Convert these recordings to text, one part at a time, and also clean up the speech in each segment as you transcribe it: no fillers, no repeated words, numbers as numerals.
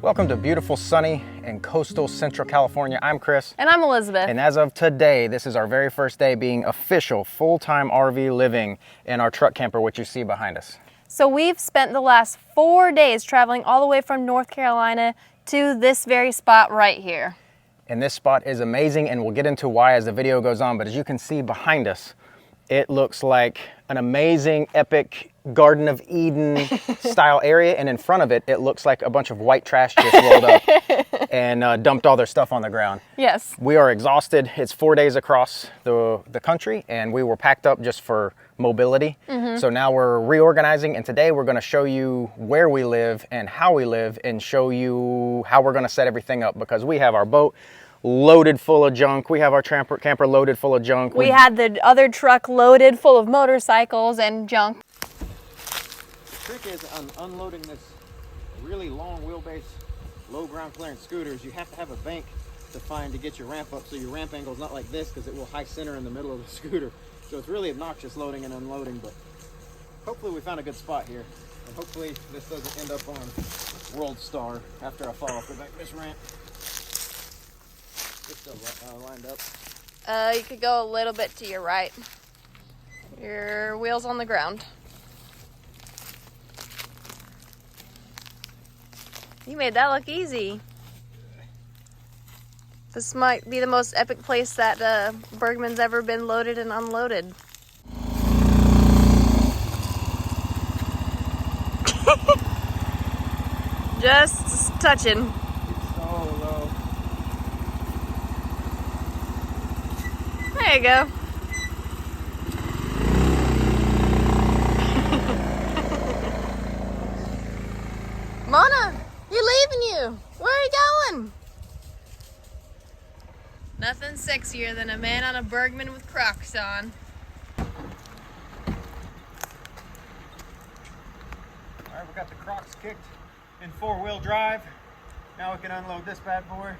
Welcome to beautiful, sunny, and coastal Central California. I'm Chris. And I'm Elizabeth. And as of today, this is our very first day being official full-time RV living in our truck camper, which you see behind us. So we've spent the last 4 days traveling all the way from North Carolina to this very spot right here. And this spot is amazing, and we'll get into why as the video goes on. But as you can see behind us, it looks like an amazing, epic Garden of Eden style area, and in front of it, it looks like a bunch of white trash just rolled up and dumped all their stuff on the ground. Yes. We are exhausted. It's 4 days across the country, and we were packed up just for mobility. So now we're reorganizing, and today we're gonna show you where we live and how we live, and show you how we're gonna set everything up, because we have our boat loaded full of junk. We have our camper loaded full of junk. We had the other truck loaded full of motorcycles and junk. The trick is on unloading this really long wheelbase, low ground clearance scooters, you have to have a bank to get your ramp up, so your ramp angle is not like this, because it will high center in the middle of the scooter. So it's really obnoxious loading and unloading, but hopefully we found a good spot here. And hopefully this doesn't end up on World Star after I fall off the back of this ramp. It's still lined up. You could go a little bit to your right. Your wheel's on the ground. You made that look easy. This might be the most epic place that Bergman's ever been loaded and unloaded. Just touching. It's so low. There you go. Mona, you're leaving you. Where are you going? Nothing sexier than a man on a Bergman with Crocs on. All right, we got the Crocs kicked in 4-wheel drive. Now we can unload this bad boy.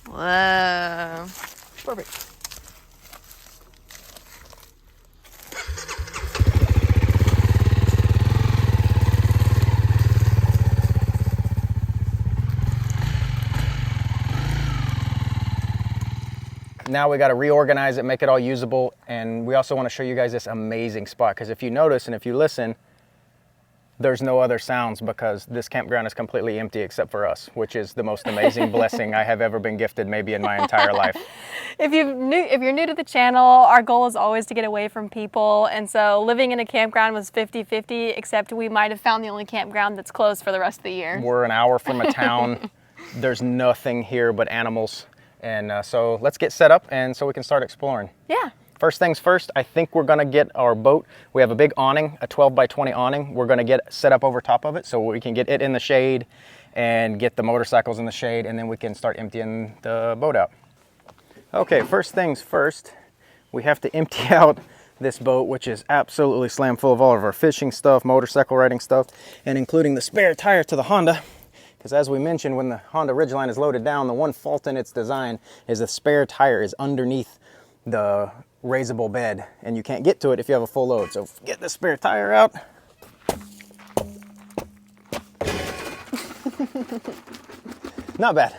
Whoa. Perfect. Now we got to reorganize it, make it all usable, and we also want to show you guys this amazing spot, because if you notice and if you listen, there's no other sounds, because this campground is completely empty except for us, which is the most amazing blessing I have ever been gifted maybe in my entire life. If you're new to the channel, our goal is always to get away from people, and so living in a campground was 50-50, except we might have found the only campground that's closed for the rest of the year. We're an hour from a town. There's nothing here but animals, and so let's get set up and so we can start exploring. Yeah. First things first, I think we're gonna get our boat. We have a big awning, a 12x20 awning. We're gonna get set up over top of it so we can get it in the shade and get the motorcycles in the shade, and then we can start emptying the boat out. Okay, first things first, we have to empty out this boat, which is absolutely slammed full of all of our fishing stuff, motorcycle riding stuff, and including the spare tire to the Honda. Because as we mentioned, when the Honda Ridgeline is loaded down, the one fault in its design is the spare tire is underneath the raisable bed, and you can't get to it if you have a full load. So get the spare tire out. Not bad.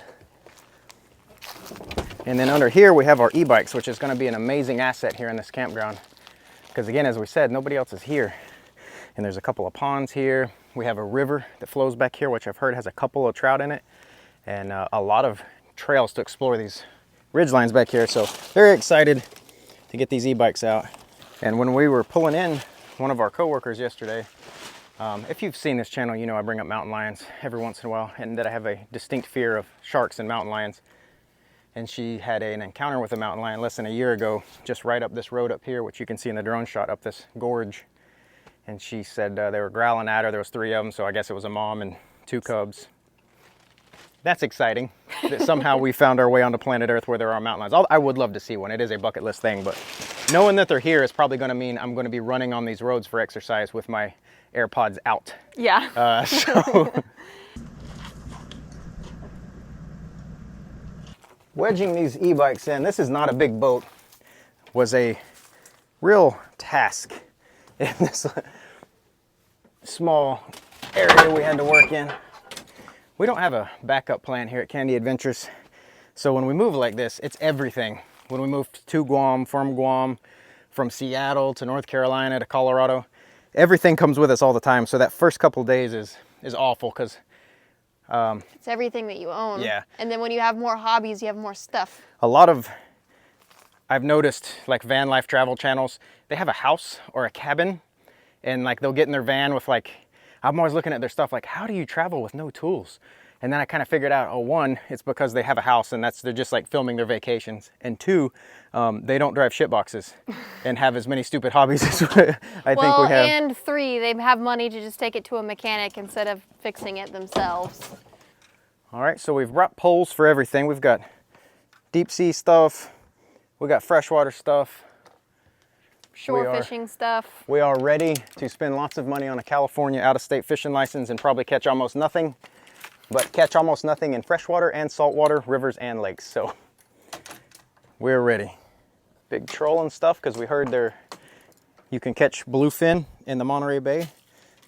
And then under here we have our e-bikes, which is going to be an amazing asset here in this campground, because again, as we said, nobody else is here. And there's a couple of ponds here. We have a river that flows back here, which I've heard has a couple of trout in it, and a lot of trails to explore these ridgelines back here. So very excited to get these e-bikes out. And when we were pulling in, one of our co-workers yesterday, if you've seen this channel, you know I bring up mountain lions every once in a while, and that I have a distinct fear of sharks and mountain lions. And she had an encounter with a mountain lion less than a year ago, just right up this road up here, which you can see in the drone shot, up this gorge. And she said they were growling at her. There was 3 of them, so I guess it was a mom and 2 cubs. That's exciting, that somehow we found our way onto planet Earth where there are mountain lions. I would love to see one. It is a bucket list thing, but knowing that they're here is probably going to mean I'm going to be running on these roads for exercise with my AirPods out. Yeah. So wedging these e-bikes in, this is not a big boat, was a real task in this small area we had to work in. We don't have a backup plan here at Candy Adventures. So when we move like this, it's everything. When we move to Guam, from Seattle to North Carolina to Colorado, everything comes with us all the time. So that first couple days is awful because it's everything that you own. Yeah. And then when you have more hobbies, you have more stuff. a lot of, I've noticed like van life travel channels, they have a house or a cabin and like they'll get in their van with like, I'm always looking at their stuff like, how do you travel with no tools? And then I kind of figured out, oh, one, it's because they have a house and they're just like filming their vacations. And two, they don't drive shit boxes and have as many stupid hobbies as I think we have. And three, they have money to just take it to a mechanic instead of fixing it themselves. All right, so we've brought poles for everything. We've got deep sea stuff. We got freshwater stuff. Shore fishing stuff. We are ready to spend lots of money on a California out-of-state fishing license and probably catch almost nothing. But catch almost nothing in freshwater and saltwater, rivers and lakes. So we're ready. Big trolling stuff because we heard you can catch bluefin in the Monterey Bay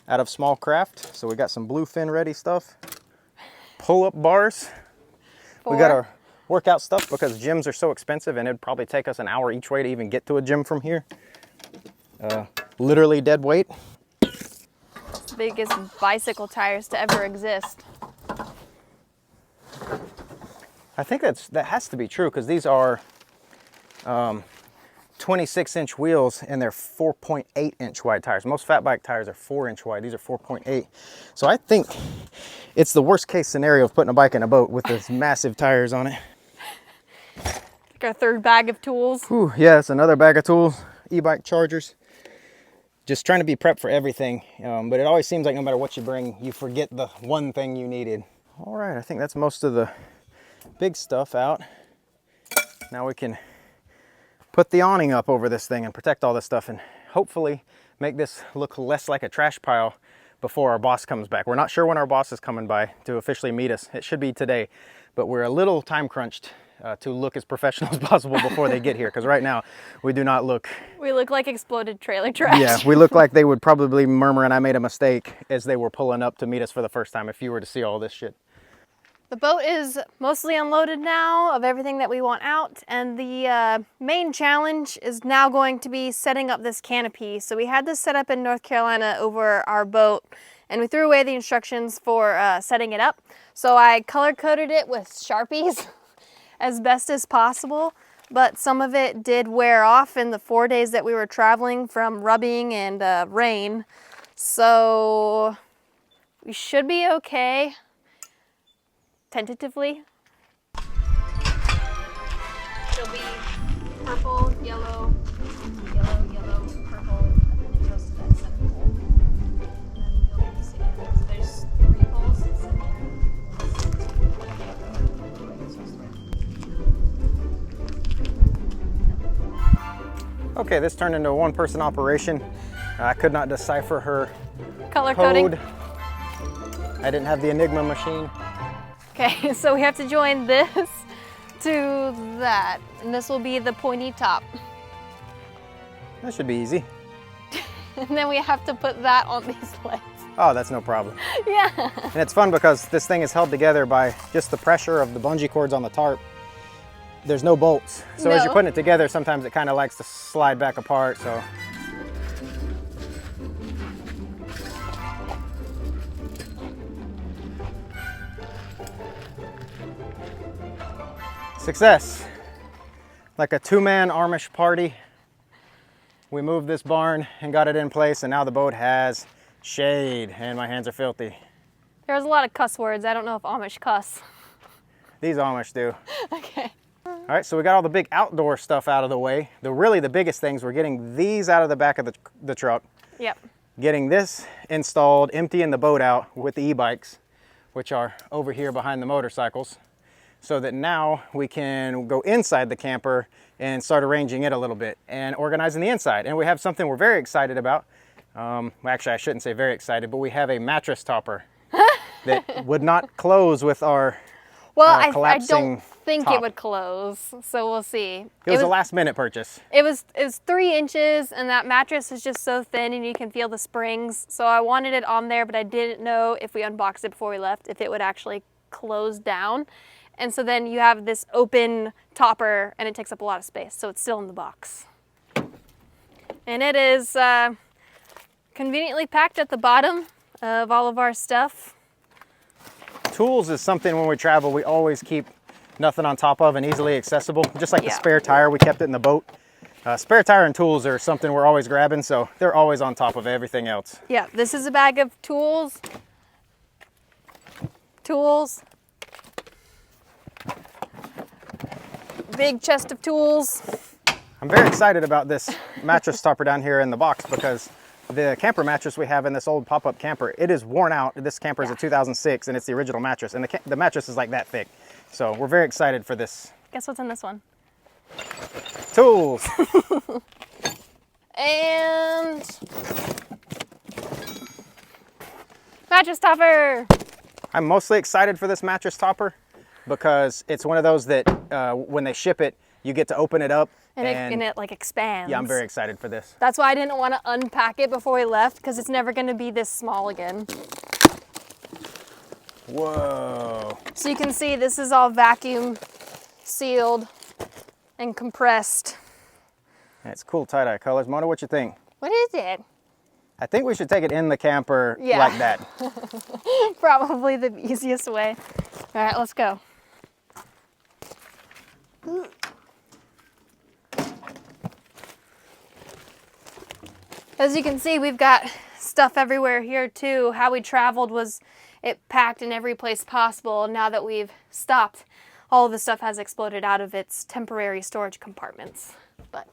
out of small craft. So we got some bluefin ready stuff. Pull-up bars. We got our workout stuff because gyms are so expensive and it'd probably take us an hour each way to even get to a gym from here. Literally dead weight. Biggest bicycle tires to ever exist. I think that has to be true because these are 26-inch wheels and they're 4.8-inch wide tires. Most fat bike tires are 4-inch wide. These are 4.8. So I think it's the worst case scenario of putting a bike in a boat with those massive tires on it. Like our third bag of tools. Whew, yeah, it's another bag of tools, e-bike chargers. Just trying to be prepped for everything. But it always seems like no matter what you bring, you forget the one thing you needed. All right, I think that's most of the big stuff out. Now we can put the awning up over this thing and protect all this stuff and hopefully make this look less like a trash pile before our boss comes back. We're not sure when our boss is coming by to officially meet us. It should be today, but we're a little time crunched to look as professional as possible before they get here because right now we do not look... We look like exploded trailer trash. Yeah, we look like they would probably murmur and I made a mistake as they were pulling up to meet us for the first time if you were to see all this shit. The boat is mostly unloaded now of everything that we want out, and the main challenge is now going to be setting up this canopy. So we had this set up in North Carolina over our boat, and we threw away the instructions for setting it up. So I color-coded it with Sharpies as best as possible, but some of it did wear off in the 4 days that we were traveling from rubbing and rain. So we should be okay. Tentatively. It'll be purple, yellow, yellow, yellow, purple, and then it goes to that second hole. And then you'll be seeing it. There's 3 holes in there. Okay, this turned into a one-person operation. I could not decipher her color code. coding. I didn't have the Enigma machine. Okay, so we have to join this to that, and this will be the pointy top. That should be easy. And then we have to put that on these legs. Oh, that's no problem. Yeah. And it's fun because this thing is held together by just the pressure of the bungee cords on the tarp. There's no bolts. So as you're putting it together, sometimes it kind of likes to slide back apart, so. Success. Like a 2-man Amish party. We moved this barn and got it in place, and now the boat has shade, and my hands are filthy. There's a lot of cuss words. I don't know if Amish cuss. These Amish do. Okay. All right, so we got all the big outdoor stuff out of the way. Really the biggest things, we're getting these out of the back of the truck. Yep. Getting this installed, emptying the boat out with the e-bikes, which are over here behind the motorcycles, so that now we can go inside the camper and start arranging it a little bit and organizing the inside. And we have something we're very excited about. Well, actually, I shouldn't say very excited, but we have a mattress topper that would not close with our I collapsing don't think top. it would close, so we'll see. It was a last minute purchase. It was 3 inches, and that mattress is just so thin and you can feel the springs. So I wanted it on there, but I didn't know if we unboxed it before we left, if it would actually close down. And so then you have this open topper and it takes up a lot of space. So it's still in the box. And it is conveniently packed at the bottom of all of our stuff. Tools is something when we travel, we always keep nothing on top of and easily accessible. Just like the spare tire, we kept it in the boat. Spare tire and tools are something we're always grabbing, so they're always on top of everything else. Yeah, this is a bag of tools. Big chest of tools. I'm very excited about this mattress topper down here in the box because the camper mattress we have in this old pop-up camper, it is worn out. This camper is a 2006 and it's the original mattress, and the mattress is like that thick. So we're very excited for this. Guess what's in this one? Tools. And mattress topper. I'm mostly excited for this mattress topper because it's one of those that when they ship it, you get to open it up. And it like expands. Yeah, I'm very excited for this. That's why I didn't want to unpack it before we left, because it's never going to be this small again. Whoa. So you can see this is all vacuum sealed and compressed. It's cool tie-dye colors. Mona, what you think? What is it? I think we should take it in the camper like that. Probably the easiest way. All right, let's go. As you can see, we've got stuff everywhere here too. How we traveled was it packed in every place possible. Now that we've stopped, all of the stuff has exploded out of its temporary storage compartments. But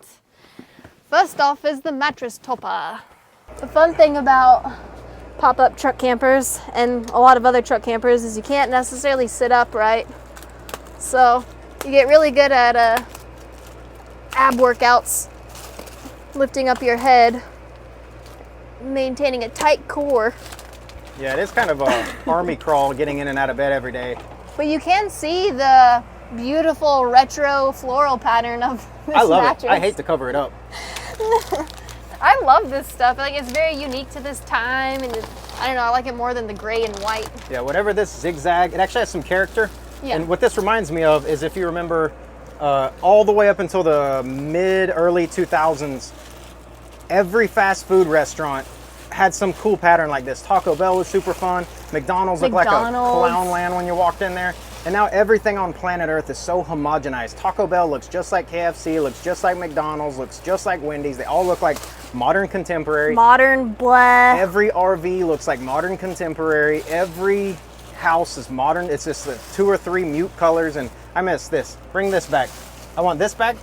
first off is the mattress topper. The fun thing about pop-up truck campers and a lot of other truck campers is you can't necessarily sit upright. So you get really good at ab workouts, lifting up your head, maintaining a tight core. Yeah, it is kind of a army crawl getting in and out of bed every day. But you can see the beautiful retro floral pattern of this I love mattress. it. I hate to cover it up. I love this stuff. Like, it's very unique to this time, and I don't know, I like it more than the gray and white. Yeah, whatever this zigzag, it actually has some character. Yeah. And what this reminds me of is, if you remember, all the way up until the early 2000s, every fast food restaurant had some cool pattern like this. Taco Bell was super fun. McDonald's looked like a clown land when you walked in there. And now everything on planet Earth is so homogenized. Taco Bell looks just like KFC, looks just like McDonald's, looks just like Wendy's. They all look like modern contemporary. Modern, blah. Every RV looks like modern contemporary. Every house is modern. It's just the 2 or 3 mute colors, and I miss this. Bring this back. I want this back,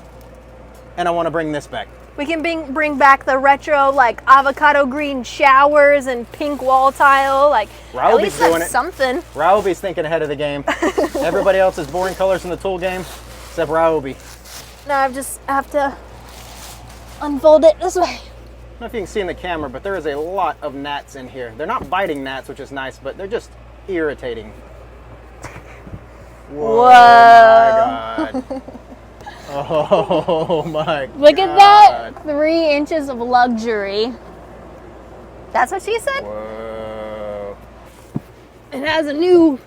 and I want to bring this back. We can bring back the retro, like, avocado green showers and pink wall tile. Like, at least that's something. Ryobi's thinking ahead of the game. Everybody else is boring colors in the tool game, except Ryobi. Now I have to unfold it this way. I don't know if you can see in the camera, but there is a lot of gnats in here. They're not biting gnats, which is nice, but they're just irritating. Whoa. My God. Oh my God. Look at that. 3 inches of luxury. That's what she said? Whoa. It has a new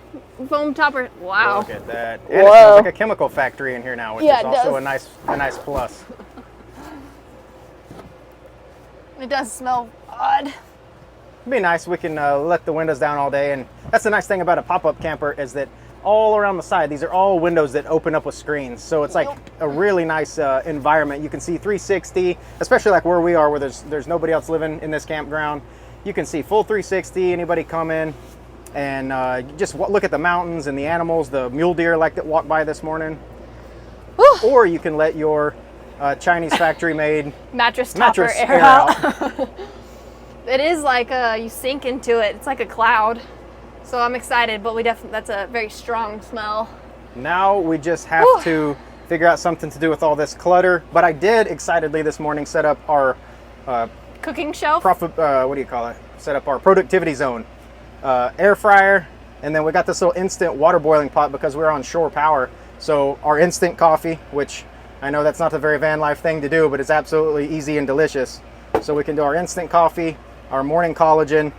foam topper. Wow. Look at that. And it smells like a chemical factory in here now, which is also a nice plus. It does smell odd. It'd be nice. We can let the windows down all day, and that's the nice thing about a pop-up camper is that all around the side, these are all windows that open up with screens. So it's like a really nice environment. You can see 360, especially like where we are, where there's nobody else living in this campground. You can see full 360, anybody come in and just look at the mountains and the animals, the mule deer like that walked by this morning. Whew. Or you can let your Chinese factory made mattress topper air out. It is like you sink into it. It's like a cloud. So I'm excited, but that's a very strong smell. Now we just have to figure out something to do with all this clutter. But I did excitedly this morning set up our cooking shelf. what do you call it? Set up our productivity zone, air fryer, and then we got this little instant water boiling pot because we're on shore power. So our instant coffee, which I know that's not a very van life thing to do, but it's absolutely easy and delicious. So we can do our instant coffee, our morning collagen,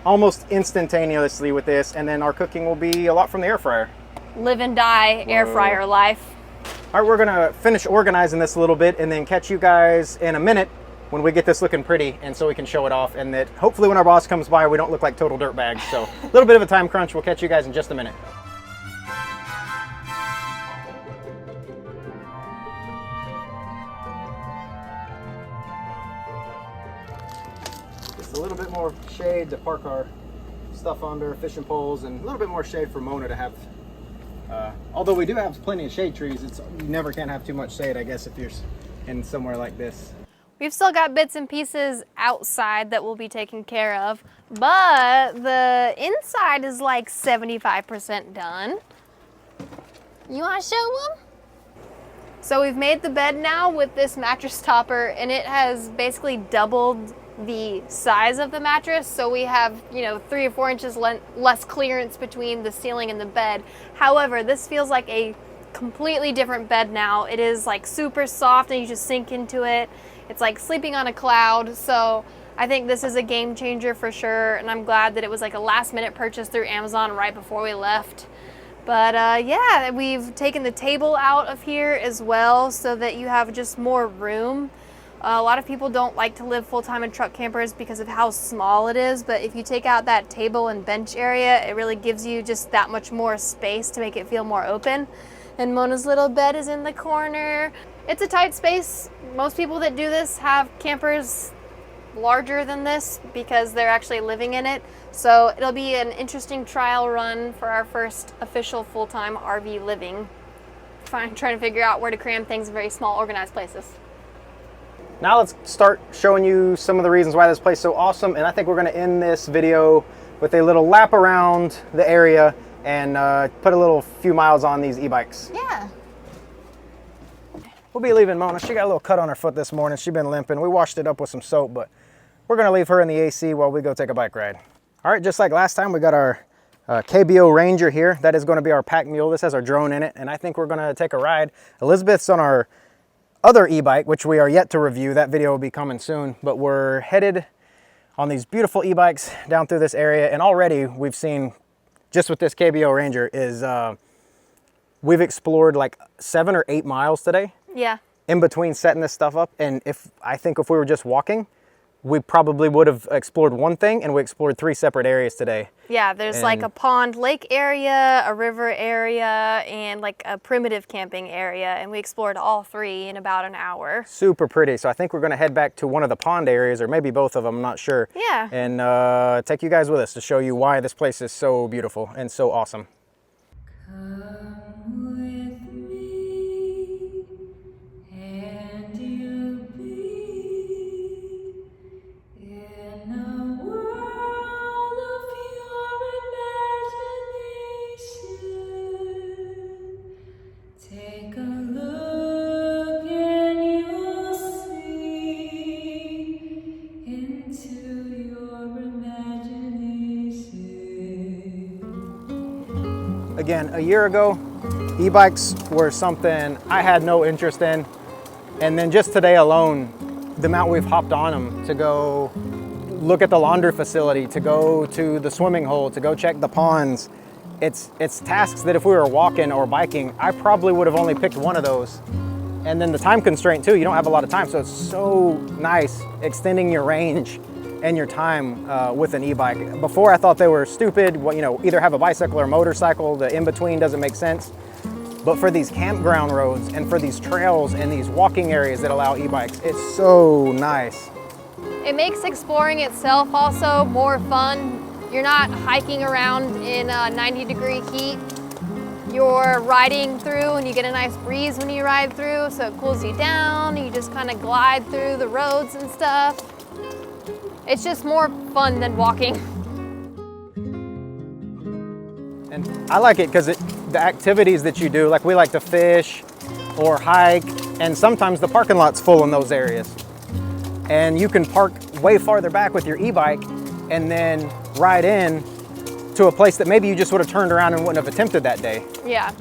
almost instantaneously with this, and then our cooking will be a lot from the air fryer. Live and die air fryer life. All right, we're gonna finish organizing this a little bit and then catch you guys in a minute when we get this looking pretty, and so we can show it off, and that hopefully when our boss comes by, we don't look like total dirtbags. So a little bit of a time crunch. We'll catch you guys in just a minute. Just a little bit more shade to park our stuff under, fishing poles, and a little bit more shade for Mona to have. Although we do have plenty of shade trees, you never can have too much shade, I guess, if you're in somewhere like this. We've still got bits and pieces outside that we'll be taking care of, but the inside is like 75% done. You want to show them? So we've made the bed now with this mattress topper, and it has basically doubled the size of the mattress. So we have, 3 or 4 inches less clearance between the ceiling and the bed. However, this feels like a completely different bed now. It is like super soft and you just sink into it. It's like sleeping on a cloud. So I think this is a game changer for sure, and I'm glad that it was like a last minute purchase through Amazon right before we left. But yeah, we've taken the table out of here as well so that you have just more room. A lot of people don't like to live full-time in truck campers because of how small it is, but if you take out that table and bench area, it really gives you just that much more space to make it feel more open. And Mona's little bed is in the corner. It's a tight space. Most people that do this have campers larger than this because they're actually living in it. So it'll be an interesting trial run for our first official full-time RV living. Trying to figure out where to cram things in very small, organized places. Now let's start showing you some of the reasons why this place is so awesome, and I think we're going to end this video with a little lap around the area and put a few miles on these e-bikes. Yeah. We'll be leaving Mona. She got a little cut on her foot this morning. She's been limping. We washed it up with some soap, but we're going to leave her in the AC while we go take a bike ride. All right, just like last time, we got our KBO Ranger here. That is going to be our pack mule. This has our drone in it, and I think we're going to take a ride. Elizabeth's on our other e-bike, which we are yet to review. That video will be coming soon, but we're headed on these beautiful e-bikes down through this area, and already we've seen, just with this KBO Ranger, is we've explored like 7 or 8 miles today. Yeah. In between setting this stuff up, and I think if we were just walking, we probably would have explored one thing, and we explored 3 separate areas today. Yeah, there's like a pond lake area, a river area, and like a primitive camping area, and we explored all 3 in about an hour. Super pretty. So I think we're going to head back to one of the pond areas, or maybe both of them, I'm not sure. Yeah. And take you guys with us to show you why this place is so beautiful and so awesome. Again, a year ago, e-bikes were something I had no interest in. And then just today alone, the amount we've hopped on them to go look at the laundry facility, to go to the swimming hole, to go check the ponds. It's tasks that if we were walking or biking, I probably would have only picked one of those. And then the time constraint too, you don't have a lot of time. So it's so nice extending your range and your time with an e-bike. Before I thought they were stupid, either have a bicycle or a motorcycle, the in-between doesn't make sense. But for these campground roads and for these trails and these walking areas that allow e-bikes, it's so nice. It makes exploring itself also more fun. You're not hiking around in 90-degree heat. You're riding through and you get a nice breeze when you ride through, so it cools you down. You just kind of glide through the roads and stuff. It's just more fun than walking. And I like it because the activities that you do, like we like to fish or hike, and sometimes the parking lot's full in those areas. And you can park way farther back with your e-bike and then ride in to a place that maybe you just would have turned around and wouldn't have attempted that day. Yeah.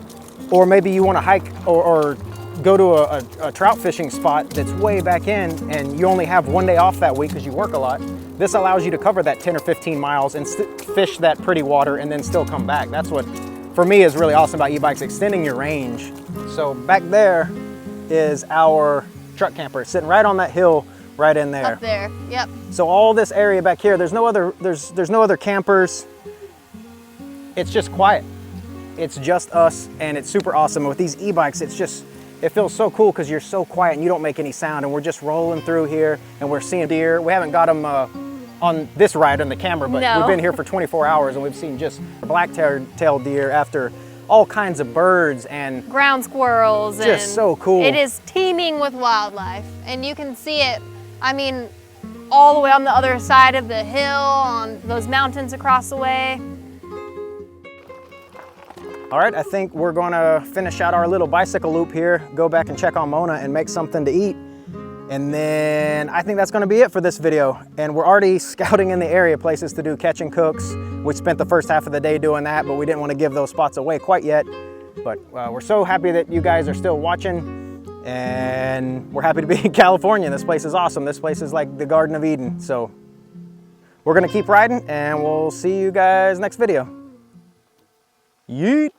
Or maybe you want to hike or go to a trout fishing spot that's way back in, and you only have one day off that week because you work a lot. This allows you to cover that 10 or 15 miles and fish that pretty water and then still come back. That's what, for me, is really awesome about e-bikes, extending your range. So back there is our truck camper, sitting right on that hill right in there. Up there, yep. So all this area back here, there's no other campers. It's just quiet. It's just us, and it's super awesome. And with these e-bikes, it feels so cool because you're so quiet and you don't make any sound, and we're just rolling through here and we're seeing deer. We haven't got them on this ride on the camera, but no. We've been here for 24 hours and we've seen just black-tailed deer after all kinds of birds and ground squirrels. Just and so cool. It is teeming with wildlife, and you can see it, I mean, all the way on the other side of the hill, on those mountains across the way. All right, I think we're gonna finish out our little bicycle loop here, go back and check on Mona and make something to eat. And then I think that's gonna be it for this video. And we're already scouting in the area, places to do catch and cooks. We spent the first half of the day doing that, but we didn't wanna give those spots away quite yet. But we're so happy that you guys are still watching, and we're happy to be in California. This place is awesome. This place is like the Garden of Eden. So we're gonna keep riding, and we'll see you guys next video. Yeet.